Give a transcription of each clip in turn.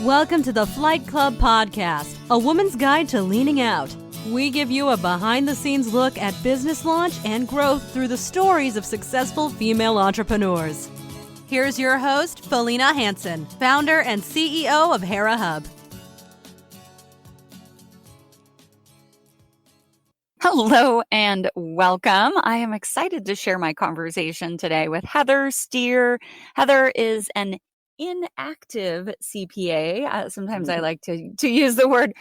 Welcome to the Flight Club Podcast, a woman's guide to leaning out. We give you a behind-the-scenes look at business launch and growth through the stories of successful female entrepreneurs. Here's your host, Felina Hansen, founder and CEO of Hera Hub. Hello and welcome. I am excited to share my conversation today with Heather Steer. Heather is an inactive CPA. Sometimes I like to use the word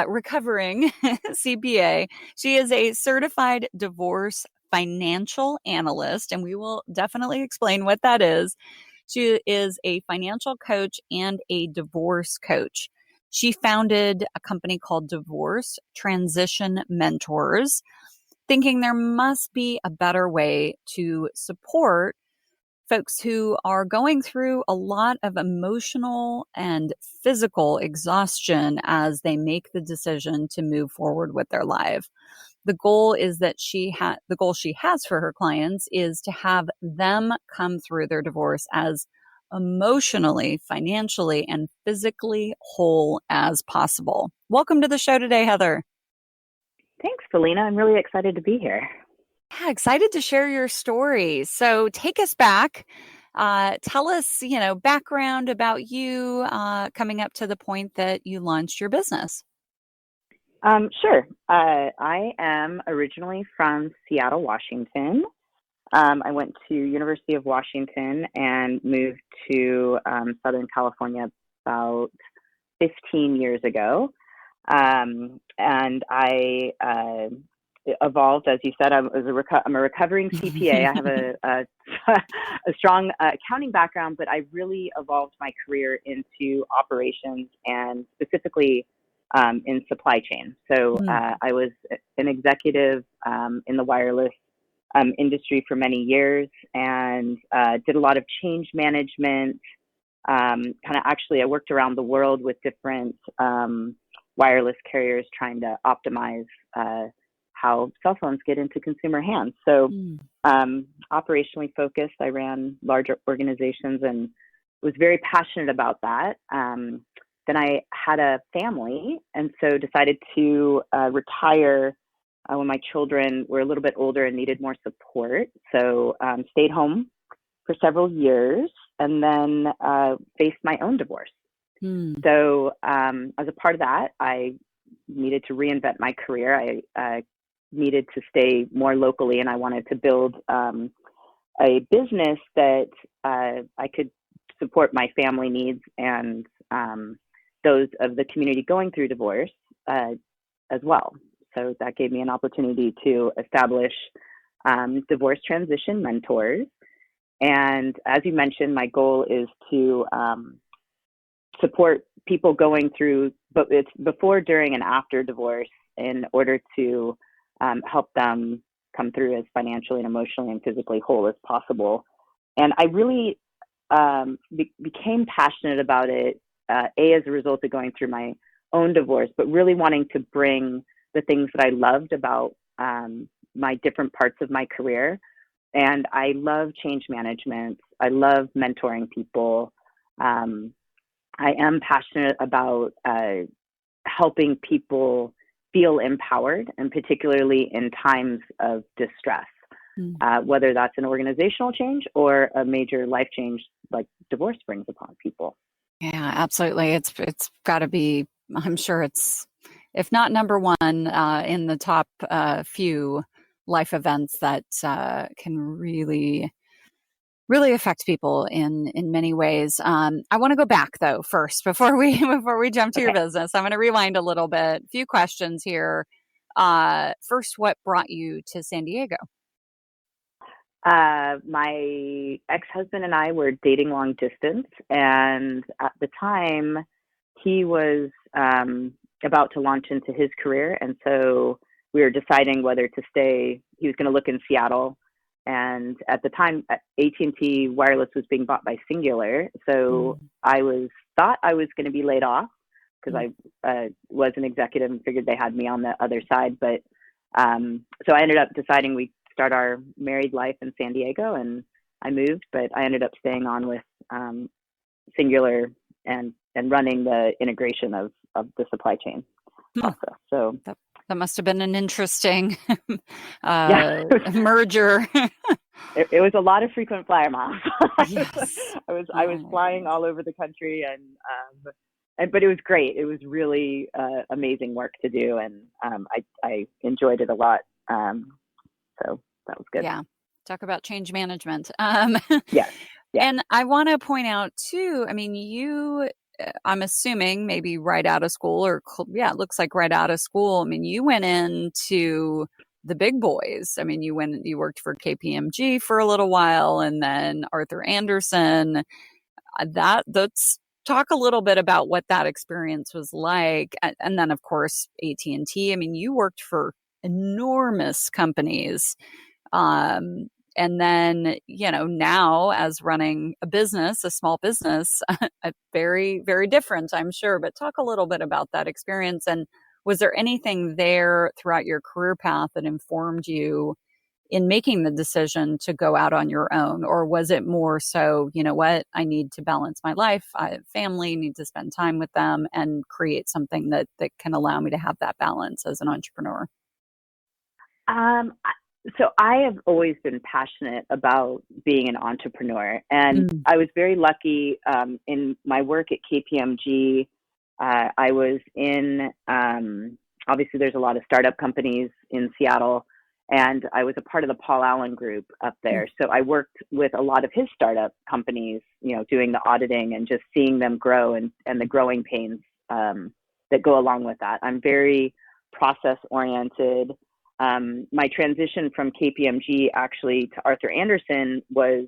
recovering CPA. She is a certified divorce financial analyst, and we will definitely explain what that is. She is a financial coach and a divorce coach. She founded a company called Divorce Transition Mentors, thinking there must be a better way to support folks who are going through a lot of emotional and physical exhaustion as they make the decision to move forward with their life. The goal is that the goal she has for her clients is to have them come through their divorce as emotionally, financially, and physically whole as possible. Welcome to the show today, Heather. Thanks, Felina. I'm really excited to be here. Yeah, excited to share your story. So take us back. Tell us, background about you coming up to the point that you launched your business. Sure. I am originally from Seattle, Washington. I went to University of Washington and moved to Southern California about 15 years ago. And I evolved, as you said. I'm a recovering CPA. I have a strong accounting background, but I really evolved my career into operations and specifically in supply chain. So I was an executive in the wireless industry for many years and did a lot of change management. I worked around the world with different wireless carriers trying to optimize how cell phones get into consumer hands. So operationally focused, I ran larger organizations and was very passionate about that. Then I had a family and so decided to retire when my children were a little bit older and needed more support. So stayed home for several years and then faced my own divorce. So as a part of that, I needed to reinvent my career. I needed to stay more locally, and I wanted to build a business that I could support my family needs and those of the community going through divorce as well. So that gave me an opportunity to establish Divorce Transition Mentors. And as you mentioned, my goal is to support people going through, but it's before, during, and after divorce in order to help them come through as financially and emotionally and physically whole as possible. And I really became passionate about it, as a result of going through my own divorce, but really wanting to bring the things that I loved about my different parts of my career. And I love change management. I love mentoring people. I am passionate about helping people feel empowered, and particularly in times of distress, whether that's an organizational change or a major life change like divorce brings upon people. Yeah, absolutely. It's got to be, I'm sure it's, if not number one, in the top few life events that can really affect people in many ways. I want to go back though first before we jump to your business. I'm going to rewind a little bit. A few questions here. First, what brought you to San Diego? My ex-husband and I were dating long distance, and at the time he was about to launch into his career, and so we were deciding whether to stay. He was going to look in Seattle, and at the time AT&T Wireless was being bought by Singular, so I thought I was going to be laid off because I was an executive and figured they had me on the other side, but so I ended up deciding we start our married life in San Diego, and I moved, but I ended up staying on with Singular and running the integration of the supply chain process. So that must have been an interesting yeah, merger. It was a lot of frequent flyer miles. Yes. I was flying all over the country, but it was great. It was really amazing work to do, and I enjoyed it a lot. So that was good. Yeah. Talk about change management. Yes. Yeah. And I want to point out too, I mean, I'm assuming maybe right out of school it looks like right out of school. I mean, you went into the big boys. I mean, you worked for KPMG for a little while and then Arthur Andersen. Let's talk a little bit about what that experience was like. And then of course, AT&T. I mean, you worked for enormous companies. And then, now as running a small business, very, very different, I'm sure. But talk a little bit about that experience. And was there anything there throughout your career path that informed you in making the decision to go out on your own? Or was it more so, you know what, I need to balance my life, I have family, need to spend time with them and create something that can allow me to have that balance as an entrepreneur? So I have always been passionate about being an entrepreneur, and I was very lucky in my work at KPMG. I was in, obviously there's a lot of startup companies in Seattle, and I was a part of the Paul Allen group up there. So I worked with a lot of his startup companies, doing the auditing and just seeing them grow and the growing pains that go along with that. I'm very process oriented. My transition from KPMG actually to Arthur Andersen was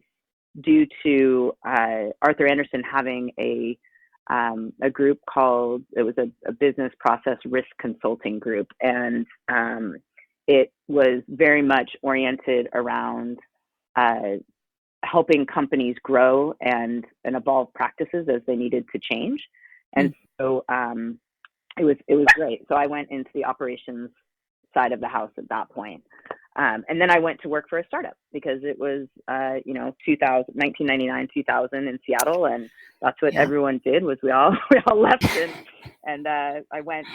due to Arthur Andersen having a group called, it was a business process risk consulting group. And it was very much oriented around helping companies grow and evolve practices as they needed to change. And so it was great. So I went into the operations side of the house at that point. And then I went to work for a startup because it was, 1999, 2000 in Seattle. And that's what everyone did was we all left and I went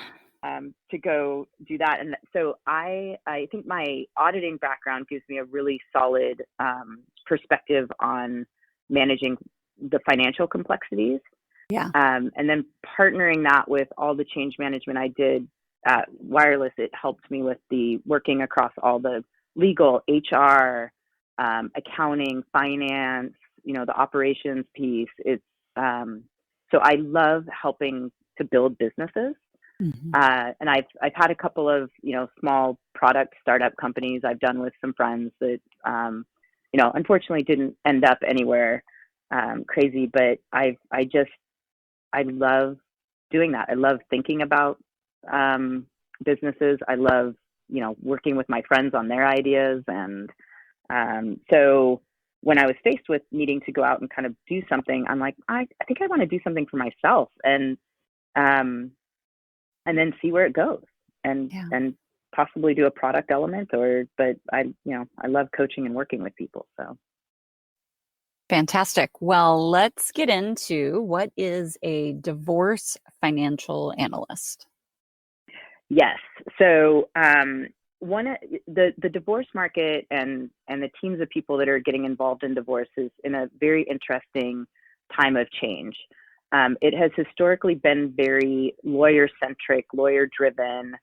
to go do that. And so I think my auditing background gives me a really solid perspective on managing the financial complexities. Yeah. And then partnering that with all the change management I did at Wireless, it helped me with the working across all the legal, HR, accounting, finance, the operations piece. It's so I love helping to build businesses. And I've had a couple of small product startup companies I've done with some friends that unfortunately didn't end up anywhere crazy, but I love doing that. I love thinking about businesses. I love working with my friends on their ideas, and so when I was faced with needing to go out and kind of do something, I'm like, I think I want to do something for myself, and then see where it goes, and possibly do a product element, but I love coaching and working with people. So fantastic. Well, let's get into what is a divorce financial analyst. Yes. So the divorce market and the teams of people that are getting involved in divorce is in a very interesting time of change. It has historically been very lawyer-centric, lawyer-driven,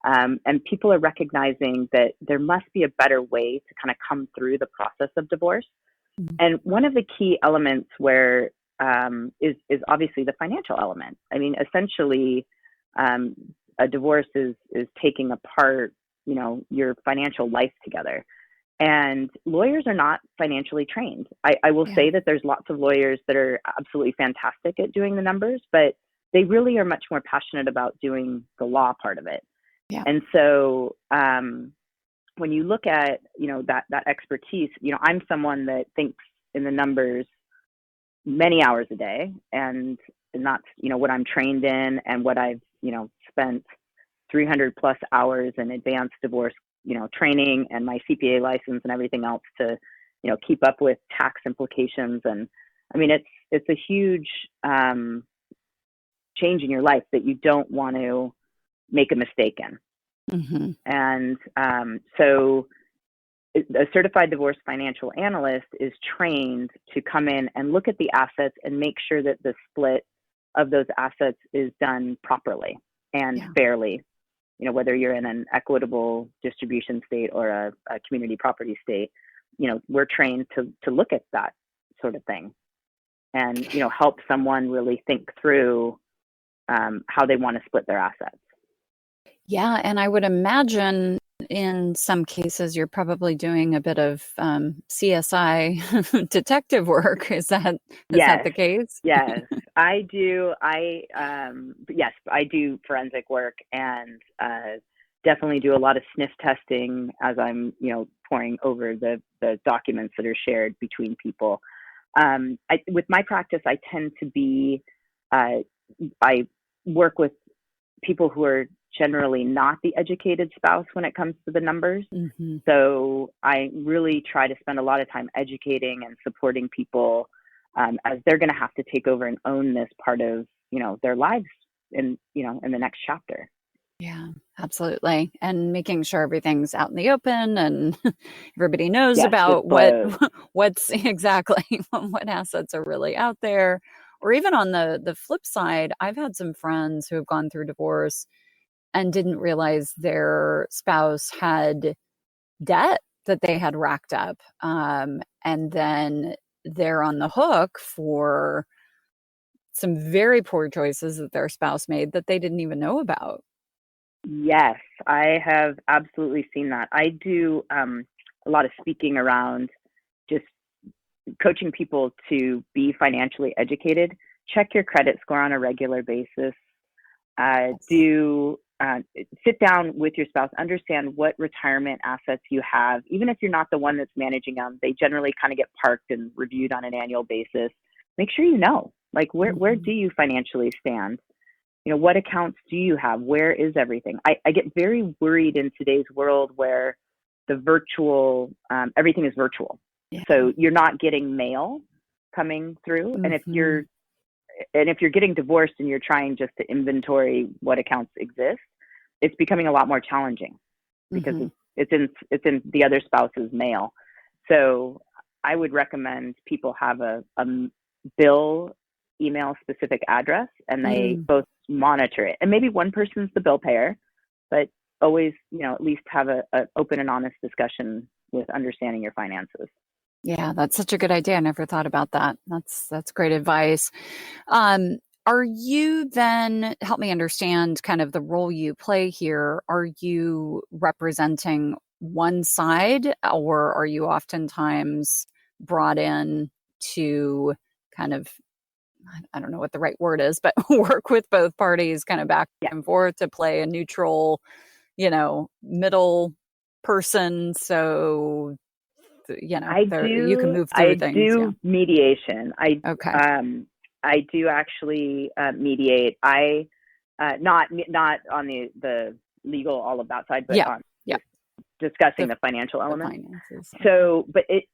and people are recognizing that there must be a better way to kind of come through the process of divorce. And one of the key elements where is obviously the financial element. I mean, essentially, a divorce is taking apart, your financial life together. And lawyers are not financially trained. I will say that there's lots of lawyers that are absolutely fantastic at doing the numbers, but they really are much more passionate about doing the law part of it. Yeah. And so when you look at, that expertise, I'm someone that thinks in the numbers many hours a day, and that's, what I'm trained in and what I've, spent 300 plus hours in advanced divorce, training and my CPA license and everything else to, keep up with tax implications. And I mean, it's a huge change in your life that you don't want to make a mistake in. Mm-hmm. And so a certified divorce financial analyst is trained to come in and look at the assets and make sure that the split of those assets is done properly and fairly. You know, whether you're in an equitable distribution state or a community property state, you know, we're trained to look at that sort of thing and, you know, help someone really think through how they want to split their assets. Yeah, and I would imagine in some cases you're probably doing a bit of CSI detective work. Is that the case? Yes, I do. Yes, I do forensic work and definitely do a lot of sniff testing as I'm, you know, poring over the documents that are shared between people. With my practice, I tend to be, I work with people who are generally not the educated spouse when it comes to the numbers. Mm-hmm. So I really try to spend a lot of time educating and supporting people as they're going to have to take over and own this part of, you know, their lives in the next chapter. Yeah, absolutely. And making sure everything's out in the open and everybody knows about what's exactly what assets are really out there. Or even on the flip side, I've had some friends who have gone through divorce and didn't realize their spouse had debt that they had racked up. And then they're on the hook for some very poor choices that their spouse made that they didn't even know about. Yes, I have absolutely seen that. I do a lot of speaking around just coaching people to be financially educated. Check your credit score on a regular basis. Sit down with your spouse, understand what retirement assets you have. Even if you're not the one that's managing them, they generally kind of get parked and reviewed on an annual basis. Make sure you know, like, where do you financially stand? You know, what accounts do you have? Where is everything? I get very worried in today's world where the virtual, everything is virtual. Yeah. So you're not getting mail coming through. Mm-hmm. And if you're getting divorced and you're trying just to inventory what accounts exist, it's becoming a lot more challenging because it's in the other spouse's mail. So I would recommend people have a bill email specific address and they both monitor it. And maybe one person's the bill payer, but always, you know, at least have a open and honest discussion with understanding your finances. Yeah, that's such a good idea. I never thought about that. That's great advice. Are you then, help me understand kind of the role you play here. Are you representing one side or are you oftentimes brought in to kind of, I don't know what the right word is, but work with both parties kind of back and forth to play a neutral, you know, middle person? So, you know, you can move through things. I do mediation. I do actually mediate. I not on the legal, all of that side, but on discussing the financial element. So, but it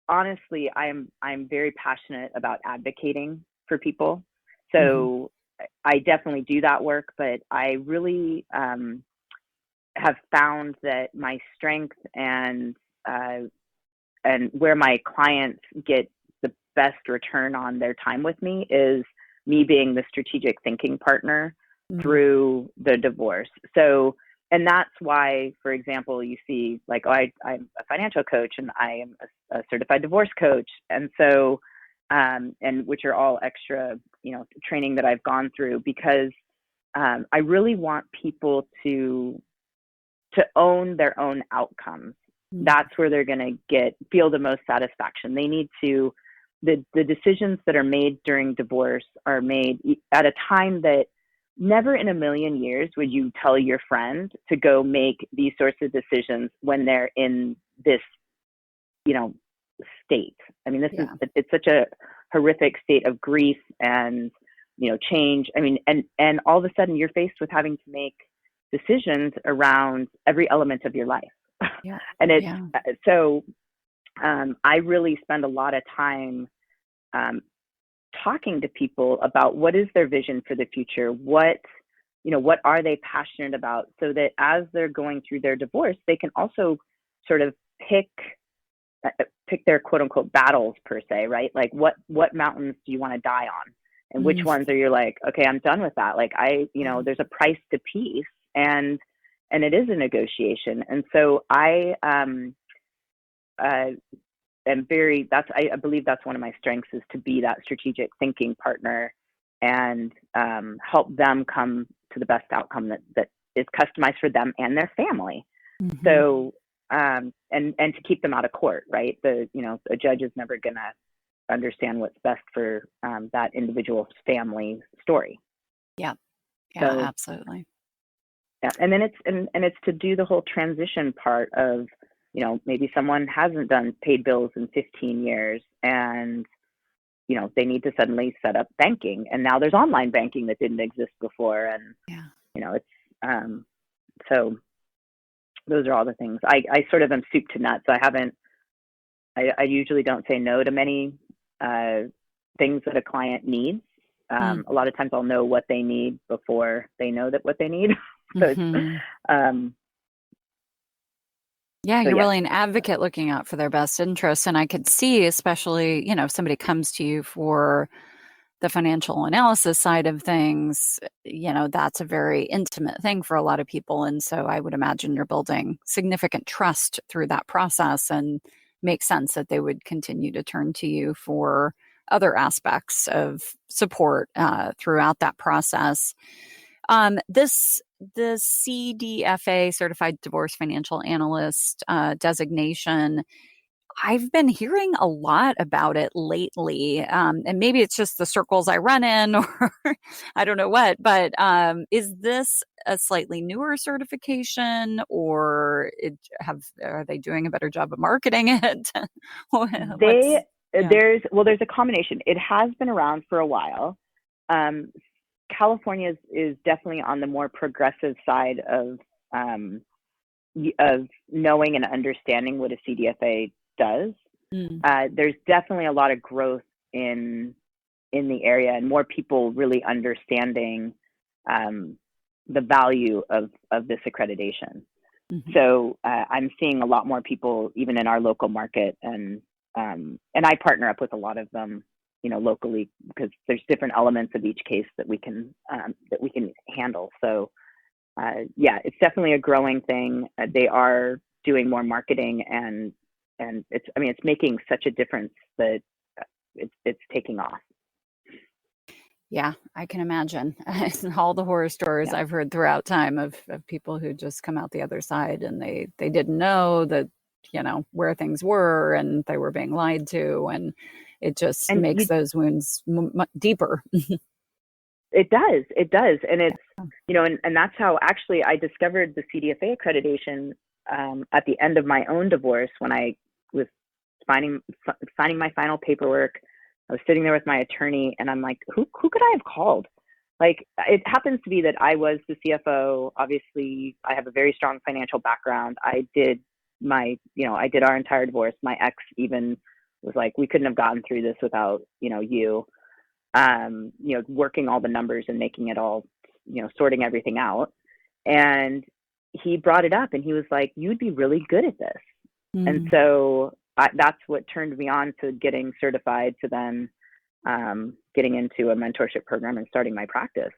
honestly, I'm very passionate about advocating for people. So I definitely do that work, but I really have found that my strength and where my clients get the best return on their time with me is me being the strategic thinking partner through the divorce. So, and that's why, for example, you see, like, I'm a financial coach and I am a certified divorce coach. And so, and which are all extra, you know, training that I've gone through because I really want people to own their own outcomes. That's where they're going to feel the most satisfaction. They need to, the decisions that are made during divorce are made at a time that never in a million years would you tell your friend to go make these sorts of decisions when they're in this, you know, state. I mean, it's such a horrific state of grief and, you know, change. I mean, and all of a sudden you're faced with having to make decisions around every element of your life. Yeah. And so I really spend a lot of time talking to people about what is their vision for the future, what are they passionate about, so that as they're going through their divorce, they can also sort of pick their quote unquote battles per se, right? Like what mountains do you want to die on? And which ones are you like, okay, I'm done with that. Like there's a price to peace, and it is a negotiation. And so I I believe that's one of my strengths, is to be that strategic thinking partner and help them come to the best outcome that is customized for them and their family. Mm-hmm. So and to keep them out of court, right? A judge is never going to understand what's best for that individual's family story. Yeah, so, absolutely. Yeah, and then it's to do the whole transition part of, maybe someone hasn't done paid bills in 15 years, and they need to suddenly set up banking, and now there's online banking that didn't exist before, and it's so those are all the things. I sort of am soup to nuts. I usually don't say no to many things that a client needs. A lot of times I'll know what they need before they know what they need. So you're really an advocate looking out for their best interests. And I could see, especially, if somebody comes to you for the financial analysis side of things, that's a very intimate thing for a lot of people. And so I would imagine you're building significant trust through that process, and makes sense that they would continue to turn to you for other aspects of support throughout that process. The CDFA Certified Divorce Financial Analyst designation, I've been hearing a lot about it lately, and maybe it's just the circles I run in, or I don't know what, but is this a slightly newer certification, or are they doing a better job of marketing it? There's a combination. It has been around for a while. California is definitely on the more progressive side of knowing and understanding what a CDFA does. There's definitely a lot of growth in the area, and more people really understanding the value of this accreditation. Mm-hmm. So I'm seeing a lot more people even in our local market, and I partner up with a lot of them, locally, because there's different elements of each case that we can handle. So it's definitely a growing thing. They are doing more marketing, and it's making such a difference that it's taking off. Yeah, I can imagine. All the horror stories I've heard throughout time of people who just come out the other side, and they didn't know that, where things were, and they were being lied to, and it just makes those wounds deeper. It does. And it's, and that's how actually I discovered the CDFA accreditation at the end of my own divorce, when I was signing my final paperwork. I was sitting there with my attorney, and I'm like, who could I have called? Like, it happens to be that I was the CFO. Obviously, I have a very strong financial background. I did our entire divorce. My ex even was like, we couldn't have gotten through this without, you, working all the numbers and making it all, sorting everything out. And he brought it up, and he was like, you'd be really good at this. Mm-hmm. And so that's what turned me on to getting certified, to then getting into a mentorship program and starting my practice.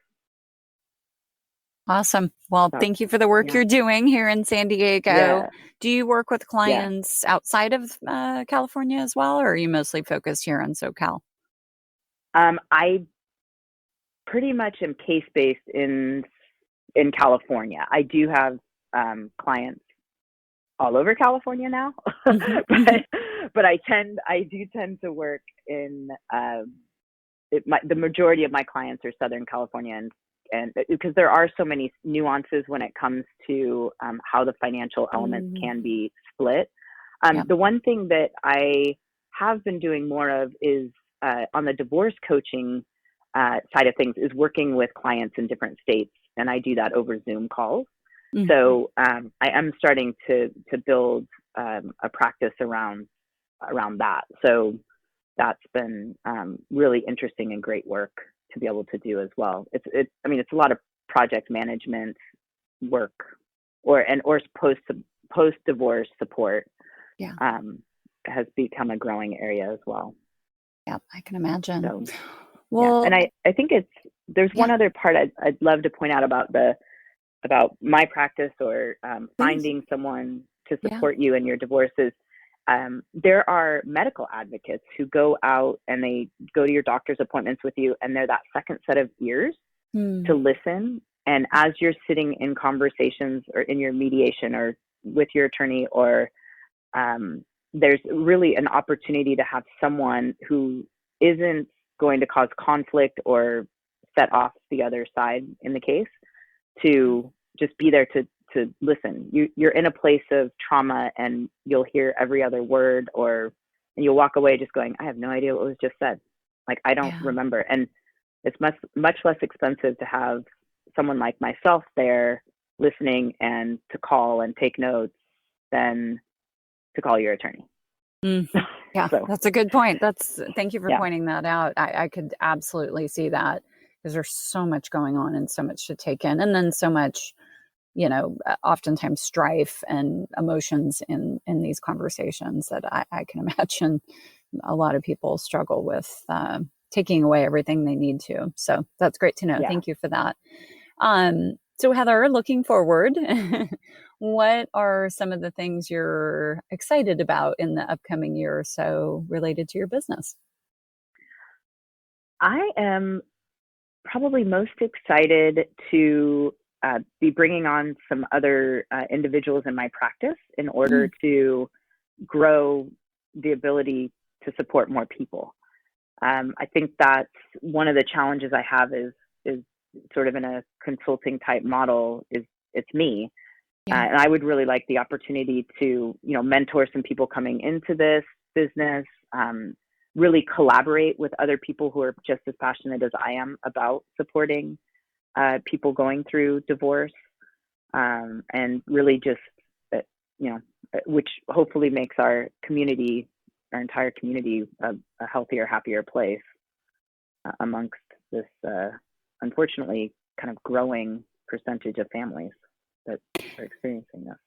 Awesome. Well, thank you for the work you're doing here in San Diego. Yeah. Do you work with clients outside of California as well, or are you mostly focused here in SoCal? I pretty much am case-based in California. I do have clients all over California now, but I do tend to work in the majority of my clients are Southern California, and because there are so many nuances when it comes to how the financial elements can be split. The one thing that I have been doing more of is on the divorce coaching side of things, is working with clients in different states, and I do that over Zoom calls. Mm-hmm. So I am starting to build a practice around that. So that's been really interesting and great work to be able to do as well. It's a lot of project management work or post divorce support. Yeah. Has become a growing area as well. Yeah, I can imagine. So, well, yeah. And I think there's one other part I'd love to point out about my practice or finding someone to support you in your divorces. There are medical advocates who go out and they go to your doctor's appointments with you, and they're that second set of ears to listen. And as you're sitting in conversations or in your mediation or with your attorney, or there's really an opportunity to have someone who isn't going to cause conflict or set off the other side in the case, to just be there to listen. You're in a place of trauma and you'll hear every other word, and you'll walk away just going, I have no idea what was just said. Like, I don't remember. And it's much less expensive to have someone like myself there listening and to call and take notes than to call your attorney. Yeah, So, that's a good point. Thank you for pointing that out. I could absolutely see that, because there's so much going on and so much to take in, and then so much, oftentimes strife and emotions in these conversations that I can imagine a lot of people struggle with taking away everything they need to. So that's great to know. Yeah. Thank you for that. So Heather, looking forward, what are some of the things you're excited about in the upcoming year or so related to your business? I am probably most excited to be bringing on some other individuals in my practice in order to grow the ability to support more people. I think that's one of the challenges I have is sort of in a consulting type model is it's me. And I would really like the opportunity to, mentor some people coming into this business, really collaborate with other people who are just as passionate as I am about supporting people going through divorce, and really just, which hopefully makes our entire community a healthier, happier place amongst this, unfortunately, kind of growing percentage of families that are experiencing this.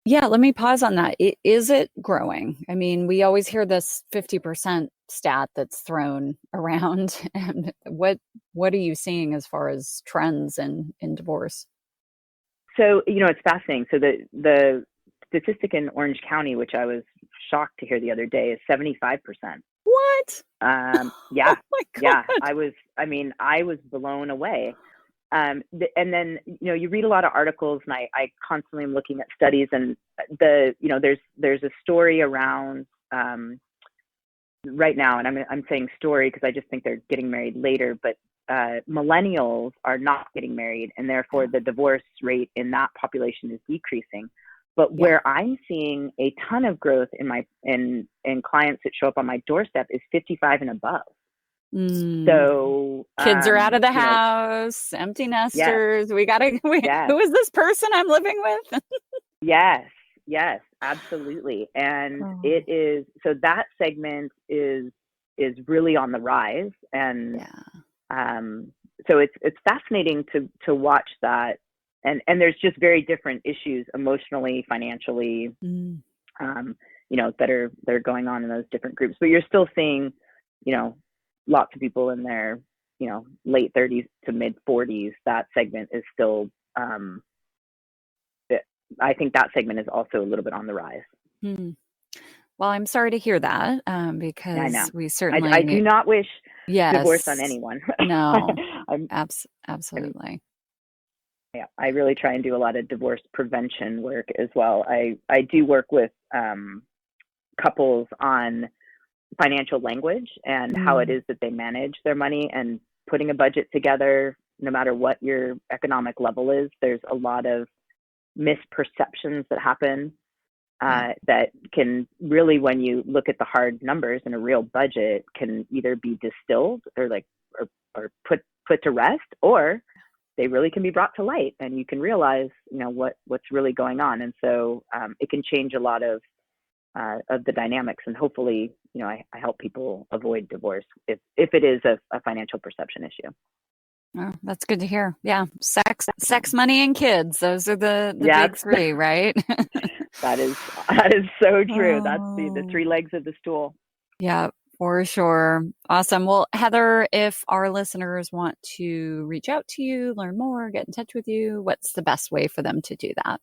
Yeah, let me pause on that. Is it growing? I mean, we always hear this 50% stat that's thrown around. And what are you seeing as far as trends in divorce? So, it's fascinating. So the statistic in Orange County, which I was shocked to hear the other day, is 75%. What? Yeah. Oh my God. Yeah. I was blown away. And then, you read a lot of articles, and I constantly am looking at studies, and there's a story around right now, and I'm saying story because I just think they're getting married later, but millennials are not getting married, and therefore the divorce rate in that population is decreasing. But where I'm seeing a ton of growth in clients that show up on my doorstep is 55 and above. So kids are out of the house, empty nesters. Yes. Who is this person I'm living with? Yes, absolutely. And it is, so that segment is really on the rise. And so it's fascinating to watch that. And there's just very different issues emotionally, financially, that are going on in those different groups. But you're still seeing, lots of people in their, late 30s to mid 40s. That segment is still, I think that segment is also a little bit on the rise. Well, I'm sorry to hear that, because we certainly I do not wish divorce on anyone. No, absolutely. Yeah, I really try and do a lot of divorce prevention work as well. I do work with couples on financial language and how it is that they manage their money, and putting a budget together, no matter what your economic level is. There's a lot of misperceptions that happen that can really, when you look at the hard numbers in a real budget, can either be distilled or put to rest, or they really can be brought to light, and you can realize, what's really going on. And so it can change a lot of of the dynamics, and hopefully, I help people avoid divorce if it is a financial perception issue. Oh, that's good to hear. Yeah. Sex, money, and kids. Those are the Yes. big three, right? That is so true. That's the three legs of the stool. Yeah, for sure. Awesome. Well, Heather, if our listeners want to reach out to you, learn more, get in touch with you, what's the best way for them to do that?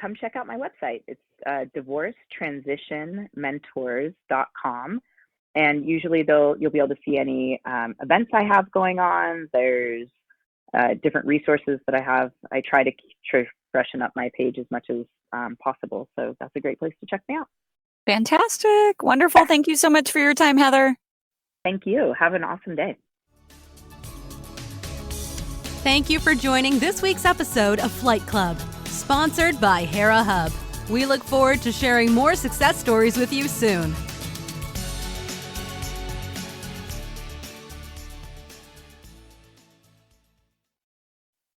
Come check out my website. It's divorcetransitionmentors.com. And usually you'll be able to see any events I have going on. There's different resources that I have. I try to freshen up my page as much as possible. So that's a great place to check me out. Fantastic. Wonderful. Thank you so much for your time, Heather. Thank you. Have an awesome day. Thank you for joining this week's episode of Flight Club, sponsored by Hera Hub. We look forward to sharing more success stories with you soon.